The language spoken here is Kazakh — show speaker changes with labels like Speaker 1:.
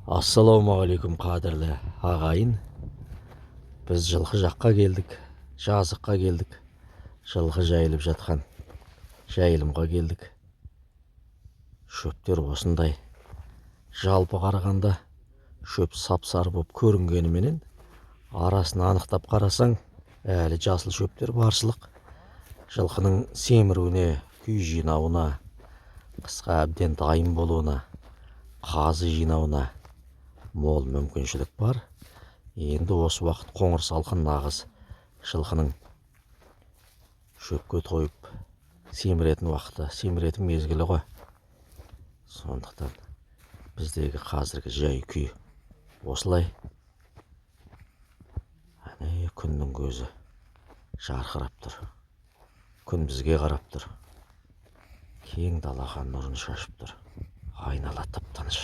Speaker 1: Ассалаумағалейкум қадірлі ағайын. Біз жылқы жаққа келдік, жазыққа келдік. Жылқы жайылып жатқан жайылымға келдік. Шөптер осындай. Жалпы қарағанда шөп сап-сары болып көрінгеніменен, арасын анықтап қарасаң, әлі жасыл шөптер баршылық. Жылқының семіруіне, күй жинауына, қысқа әбден дайын болуына, қазы жинауына мол мүмкіншілік бар. Енді осы уақыт қоңыр салқын нағыз жылқының шөпке тойып семіретін уақыты, семіретін мезгілі ғой. Сондықтан біздегі қазіргі жай күй осылай. Әне күннің көзі жарқырап тұр. Күн бізге қарап тұр. Кең далаға нұрын шашып тұр. Айнала тып-тыныш.